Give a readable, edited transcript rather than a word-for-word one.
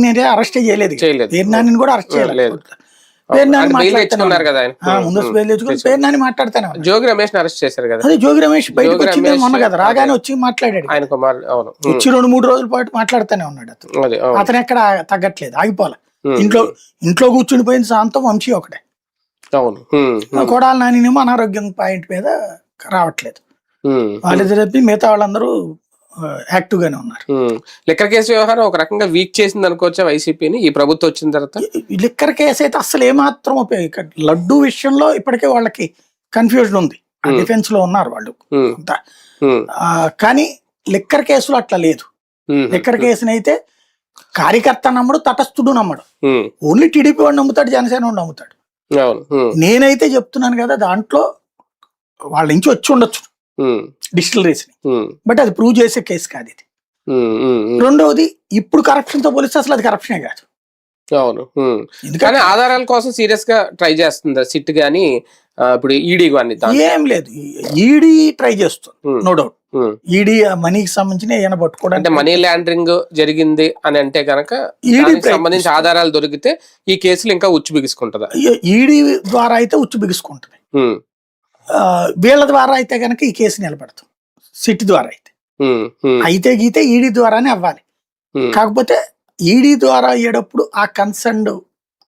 నేనే అరెస్ట్ చేయలేదు, పేరు నాని కూడా అరెస్ట్ చేయలేదు. ముందు బెయిల్ తెచ్చుకుని పేరు నాని మాట్లాడతానే జోగి రమేష్ అరెస్ట్ చేశారు కదా. అదే జోగి రమేష్ బయటకు వచ్చింది మొన్న కదా, రాగానే వచ్చి మాట్లాడాడు, వచ్చి 2-3 రోజుల పాటు మాట్లాడుతూనే ఉన్నాడు. అతను ఎక్కడ తగ్గట్లేదు, ఆగిపోలే. ఇంట్లో కూర్చుండిపోయింది శాంతం వంశీ ఒకటే. కొడాలి నానినేమో అనారోగ్యం పాయింట్ మీద రావట్లేదు. వాళ్ళిద్దరు తప్పి మిగతా వాళ్ళందరూ యాక్టివ్ గానే ఉన్నారు. లిక్కర్ కేసు వ్యవహారం ఒక రకంగా వీక్ చేసింది అనుకోవచ్చా వైసీపీని ఈ ప్రభుత్వం వచ్చిన తర్వాత? లిక్కర్ కేసు అయితే అసలు ఏమాత్రం లడ్డు విషయంలో ఇప్పటికే వాళ్ళకి కన్ఫ్యూజన్ ఉంది, డిఫెన్స్ లో ఉన్నారు వాళ్ళు అంతా. కానీ లిక్కర్ కేసులో అట్లా లేదు. లిక్కర్ కేసుని అయితే కార్యకర్త నమ్మడు, తటస్థుడు నమ్మడు. ఓన్లీ టీడీపీ వాడు నమ్ముతాడు, జనసేన వాడు నమ్ముతాడు. నేనైతే చెప్తున్నాను కదా, దాంట్లో వాళ్ళ నుంచి వచ్చి ఉండొచ్చు డిస్టిలరీస్ ని, బట్ అది ప్రూవ్ చేసే కేసు కాదు ఇది. రెండవది, ఇప్పుడు కరప్షన్ తో పోలిస్తే అసలు అది కరప్షనే కాదు. అవును, ఎందుకంటే ఆధారాల కోసం సీరియస్ గా ట్రై చేస్తుంది సిట్ గానీ ఇప్పుడు ఈడీ కానీ ఏం లేదు. ఈడీ ట్రై చేస్తుంది, నో డౌట్. ఈడీ మనీకి సంబంధించిన ఏమైనా పట్టుకోవడం, అంటే మనీ లాండరింగ్ జరిగింది అని అంటే కనుక ఈడీకి సంబంధించి ఆధారాలు దొరికితే ఈ కేసులు ఇంకా ఉచ్చు బిగుసుకుంటదా? ఈడీ ద్వారా అయితే ఉచ్చు బిగుసుకుంటది, వీళ్ళ ద్వారా అయితే కనుక ఈ కేసు నిలబెడతాం. సిట్ ద్వారా అయితే గీతే ఈడీ ద్వారానే అవ్వాలి. కాకపోతే ఈడీ ద్వారా అయ్యేటప్పుడు ఆ కన్సర్న్